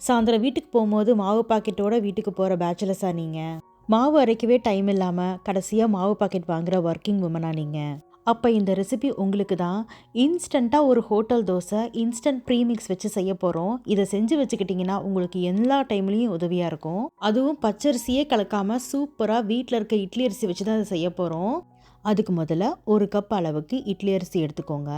சாயந்தரம் வீட்டுக்கு போகும்போது மாவு பாக்கெட்டோட வீட்டுக்கு போகிற பேச்சுலர்ஸா நீங்கள்? மாவு அரைக்கவே டைம் இல்லாமல் கடைசியாக மாவு பாக்கெட் வாங்குகிற ஒர்க்கிங் உமனா நீங்கள்? அப்போ இந்த ரெசிபி உங்களுக்கு தான். இன்ஸ்டண்ட்டாக ஒரு ஹோட்டல் தோசை இன்ஸ்டன்ட் ப்ரீமிக்ஸ் வச்சு செய்ய போகிறோம். இதை செஞ்சு வச்சுக்கிட்டிங்கன்னா உங்களுக்கு எல்லா டைம்லேயும் உதவியாக இருக்கும். அதுவும் பச்சரிசியே கலக்காமல் சூப்பராக வீட்டில் இருக்க இட்லி அரிசி வச்சு தான் அதை செய்ய போகிறோம். அதுக்கு முதல்ல ஒரு கப் அளவுக்கு இட்லி அரிசி எடுத்துக்கோங்க.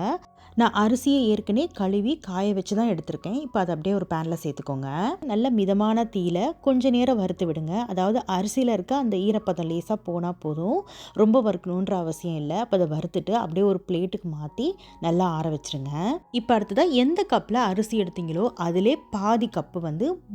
நான் அரிசியை ஏற்கனவே கழுவி காய வச்சு தான் எடுத்திருக்கேன். இப்போ அதை அப்படியே ஒரு பேனில் சேர்த்துக்கோங்க. நல்ல மிதமான தீயில கொஞ்ச நேரம் வறுத்து விடுங்க. அதாவது அரிசியில் இருக்க அந்த ஈரப்பதம் லேசாக போனால் போதும், ரொம்ப வறுக்கணுன்ற அவசியம் இல்லை. அப்போ அதை வறுத்துட்டு அப்படியே ஒரு பிளேட்டுக்கு மாற்றி நல்லா ஆற வச்சுருங்க. இப்போ அடுத்ததாக எந்த கப்பில் அரிசி எடுத்தீங்களோ அதிலே பாதி கப்பு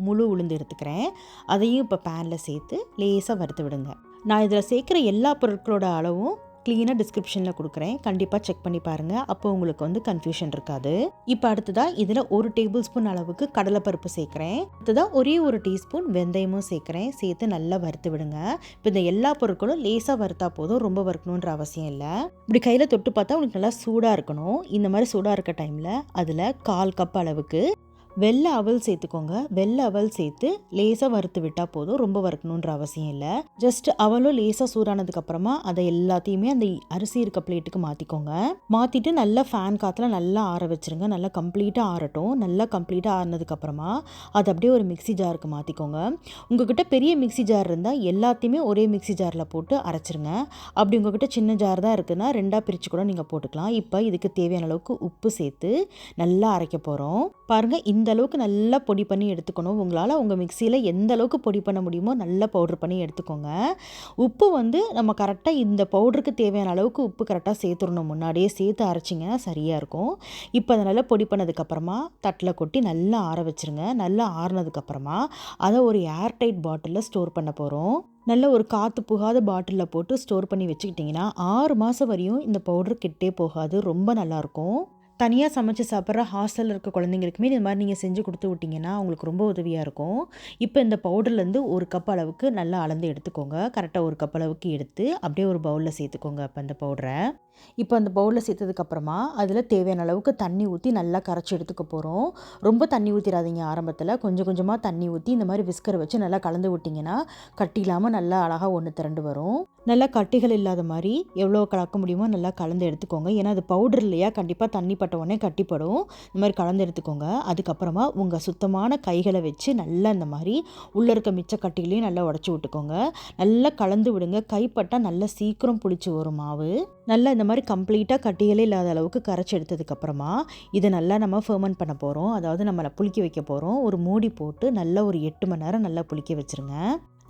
முழு உளுந்து எடுத்துக்கிறேன். அதையும் இப்போ பேனில் சேர்த்து லேசாக வறுத்து விடுங்க. நான் இதில் சேர்க்குற எல்லா பொருட்களோட அளவும் க்ளீனாக டிஸ்கிரிப்ஷனில் கொடுக்குறேன். கண்டிப்பாக செக் பண்ணி பாருங்கள். அப்போ உங்களுக்கு கன்ஃபியூஷன் இருக்காது. இப்போ அடுத்ததாக இதில் 1 டேபிள் ஸ்பூன் அளவுக்கு கடலைப்பருப்பு சேர்க்குறேன். அடுத்ததாக ஒரே 1 டீஸ்பூன் வெந்தயமும் சேர்க்குறேன். சேர்த்து நல்லா வறுத்து விடுங்க. இப்போ இந்த எல்லா பொருட்களும் லேசாக வறுத்தா போதும், ரொம்ப வறுக்கணுன்ற அவசியம் இல்லை. இப்படி கையில் தொட்டு பார்த்தா உங்களுக்கு நல்லா சூடாக இருக்கணும். இந்த மாதிரி சூடாக இருக்க டைமில் அதில் 1/4 கப் அளவுக்கு வெள்ளை அவல் சேர்த்துக்கோங்க. வெள்ளை அவல் சேர்த்து லேசாக வறுத்து விட்டால் போதும், ரொம்ப வறுக்கணுன்ற அவசியம் இல்லை. ஜஸ்ட் அவலும் லேசாக சூடானதுக்கு அப்புறமா அதை எல்லாத்தையுமே அந்த அரிசி இருக்க பிளேட்டுக்கு மாற்றிக்கோங்க. மாற்றிட்டு நல்லா ஃபேன் காற்றுல நல்லா ஆற வச்சுருங்க. நல்லா கம்ப்ளீட்டாக ஆறட்டும். நல்லா கம்ப்ளீட்டாக ஆறினதுக்கப்புறமா அதை அப்படியே ஒரு மிக்சி ஜாருக்கு மாற்றிக்கோங்க. உங்ககிட்ட பெரிய மிக்சி ஜார் இருந்தால் எல்லாத்தையுமே ஒரே மிக்சி ஜாரில் போட்டு அரைச்சிருங்க. அப்படி உங்ககிட்ட சின்ன ஜார் தான் இருக்குதுன்னா 2ஆக பிரித்து கூட நீங்கள் போட்டுக்கலாம். இப்போ இதுக்கு தேவையான அளவுக்கு உப்பு சேர்த்து நல்லா அரைக்க போகிறோம். பாருங்கள், இந்த அளவுக்கு நல்லா பொடி பண்ணி எடுத்துக்கணும். உங்களால் உங்கள் மிக்சியில் எந்த அளவுக்கு பொடி பண்ண முடியுமோ நல்லா பவுட்ரு பண்ணி எடுத்துக்கோங்க. உப்பு நம்ம கரெக்டாக இந்த பவுடருக்கு தேவையான அளவுக்கு உப்பு கரெக்டாக சேர்த்துடணும். முன்னாடியே சேர்த்து அரைச்சிங்கன்னா சரியாக இருக்கும். இப்போ அதை நல்லா பொடி பண்ணதுக்கப்புறமா தட்டில் கொட்டி நல்லா ஆற வச்சுருங்க. நல்லா ஆறினதுக்கப்புறமா அதை ஒரு ஏர்டைட் பாட்டிலில் ஸ்டோர் பண்ண போகிறோம். நல்ல ஒரு காற்று புகாத பாட்டிலில் போட்டு ஸ்டோர் பண்ணி வச்சுக்கிட்டிங்கன்னா 6 மாதம் வரையும் இந்த பவுடர் கெட்டே போகாது. ரொம்ப நல்லாயிருக்கும். தனியாக சமைச்சு சாப்பிட்ற ஹாஸ்டலில் இருக்க குழந்தைங்களுக்குமே இது மாதிரி நீங்கள் செஞ்சு கொடுத்து விட்டிங்கன்னா அவங்களுக்கு ரொம்ப உதவியாக இருக்கும். இப்போ இந்த பவுடர்லேருந்து 1 கப் அளவுக்கு நல்லா அளந்து எடுத்துக்கோங்க. கரெக்டாக 1 கப் அளவுக்கு எடுத்து அப்படியே ஒரு பவுலில் சேர்த்துக்கோங்க. அப்போ அந்த பவுடரை இப்போ அந்த பவுலில் சேர்த்ததுக்கப்புறமா அதில் தேவையான அளவுக்கு தண்ணி ஊற்றி நல்லா கரைச்சி எடுத்துக்க போகிறோம். ரொம்ப தண்ணி ஊற்றிடாதீங்க. ஆரம்பத்தில் கொஞ்சம் கொஞ்சமாக தண்ணி ஊற்றி இந்த மாதிரி விஸ்கரை வச்சு நல்லா கலந்து விட்டிங்கன்னா கட்டி இல்லாமல் நல்லா அழகாக ஒன்று திரண்டு வரும். நல்லா கட்டிகள் இல்லாத மாதிரி எவ்வளோ கலக்க முடியுமோ நல்லா கலந்து எடுத்துக்கோங்க. ஏன்னா அது பவுடர் இல்லையா, கண்டிப்பாக தண்ணி பட்ட உடனே கட்டிப்படும். இந்த மாதிரி கலந்து எடுத்துக்கோங்க. அதுக்கப்புறமா உங்கள் சுத்தமான கைகளை வச்சு நல்லா இந்த மாதிரி உள்ளே இருக்க மிச்ச கட்டிகளையும் நல்லா உடச்சி விட்டுக்கோங்க. நல்லா கலந்து விடுங்க. கைப்பட்டால் நல்லா சீக்கிரம் புளிச்சு வரும் மாவு. நல்லா இந்த மாதிரி கம்ப்ளீட்டாக கட்டிகளே இல்லாத அளவுக்கு கரைச்சி எடுத்ததுக்கப்புறமா இதை நல்லா நம்ம ஃபெர்மெண்ட் பண்ண போகிறோம். அதாவது நம்மளை புளிக்க வைக்க போகிறோம். ஒரு மூடி போட்டு நல்லா ஒரு 8 மணி நேரம் நல்லா புளிக்க வச்சுருங்க.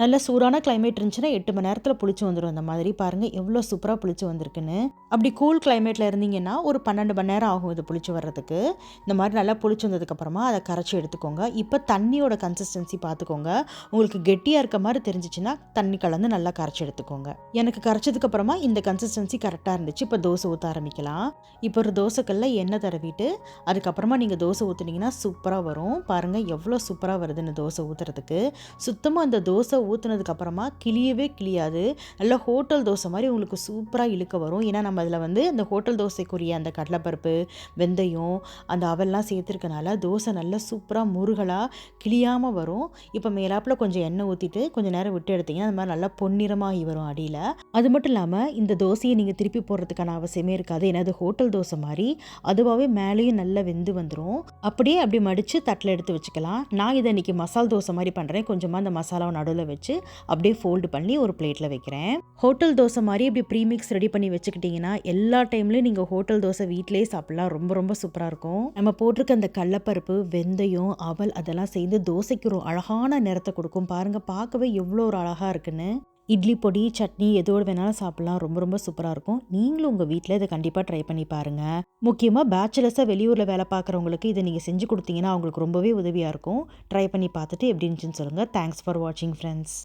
நல்ல சூடான கிளைமேட் இருந்துச்சுன்னா 8 மணி நேரத்தில் புளிச்சு வந்துடும். அந்த மாதிரி பாருங்கள் எவ்வளோ சூப்பராக புளிச்சு வந்திருக்குன்னு. அப்படி கூல் கிளைமேட்டில் இருந்தீங்கன்னா ஒரு 12 மணி நேரம் ஆகும் இது புளிச்சு வர்றதுக்கு. இந்த மாதிரி நல்லா புளிச்சு வந்ததுக்கப்புறமா அதை கரைச்சி எடுத்துக்கோங்க. இப்போ தண்ணியோட கன்சிஸ்டன்சி பார்த்துக்கோங்க. உங்களுக்கு கெட்டியாக இருக்க மாதிரி தெரிஞ்சிச்சுன்னா தண்ணி கலந்து நல்லா கரைச்சி எடுத்துக்கோங்க. எனக்கு கரைச்சதுக்கப்புறமா இந்த கன்சிஸ்டன்சி கரெக்டாக இருந்துச்சு. இப்போ தோசை ஊற்ற ஆரம்பிக்கலாம். இப்போ ஒரு தோசைக்கல்ல எண்ணெய் தடவிட்டு அதுக்கப்புறமா நீங்கள் தோசை ஊற்றுனீங்கன்னா சூப்பராக வரும். பாருங்கள் எவ்வளோ சூப்பராக வருதுன்னு தோசை ஊற்றுறதுக்கு. சுத்தமாக அந்த தோசை ஊற்றுனதுக்கப்புறமா கிளியவே கிளியாது. நல்லா ஹோட்டல் தோசை மாதிரி உங்களுக்கு சூப்பராக இழுக்க வரும். ஏன்னா நம்ம அதில் அந்த ஹோட்டல் தோசைக்குரிய அந்த கடலைப்பருப்பு, வெந்தயம், அந்த அவெல்லாம் சேர்த்துருக்கனால தோசை நல்லா சூப்பராக முருகலாக கிளியாமல் வரும். இப்போ மேலாப்பில் கொஞ்சம் எண்ணெய் ஊற்றிட்டு கொஞ்சம் நேரம் விட்டு எடுத்திங்கன்னா அந்த மாதிரி நல்லா பொன்னிறமாகி வரும் அடியில். அது மட்டும் இல்லாமல் இந்த தோசையை நீங்கள் திருப்பி போடுறதுக்கான அவசியமே இருக்காது. ஏன்னா அது ஹோட்டல் தோசை மாதிரி அதுவாகவே மேலேயும் நல்லா வெந்து வந்துடும். அப்படி மடித்து தட்டில் எடுத்து வச்சுக்கலாம். நான் இதை இன்றைக்கி மசால் தோசை மாதிரி பண்ணுறேன். கொஞ்சமாக அந்த மசாலாவை நடுவில் வச்சு அப்படியே ஃபோல்டு பண்ணி ஒரு பிளேட்டில் வைக்கிறேன். ஹோட்டல் தோசை மாதிரி இப்படி ப்ரீமிக்ஸ் ரெடி பண்ணி வச்சுக்கிட்டிங்கன்னா எல்லா டைம்லையும் நீங்கள் ஹோட்டல் தோசை வீட்டிலே சாப்பிட்லாம். ரொம்ப ரொம்ப சூப்பராக இருக்கும். நம்ம போட்டிருக்க அந்த கடலைப்பருப்பு, வெந்தயம், அவல் அதெல்லாம் சேர்ந்து தோசைக்கு ஒரு அழகான நிறத்தை கொடுக்கும். பாருங்கள் பார்க்கவே எவ்வளோ ஒரு அழகாக இருக்குன்னு. இட்லி பொடி, சட்னி எதோடு வேணாலும் சாப்பிட்லாம். ரொம்ப ரொம்ப சூப்பராக இருக்கும். நீங்களும் உங்கள் வீட்டில் இதை கண்டிப்பாக ட்ரை பண்ணி பாருங்கள். முக்கியமாக பேச்சுலர்ஸாக வெளியூரில் வேலை பார்க்குறவங்களுக்கு இதை நீங்கள் செஞ்சு கொடுத்தீங்கன்னா அவங்களுக்கு ரொம்பவே உதவியாக இருக்கும். ட்ரை பண்ணி பார்த்துட்டு எப்படி இருந்துச்சுன்னு சொல்லுங்கள். தேங்க்ஸ் ஃபார் வாட்சிங் ஃப்ரெண்ட்ஸ்.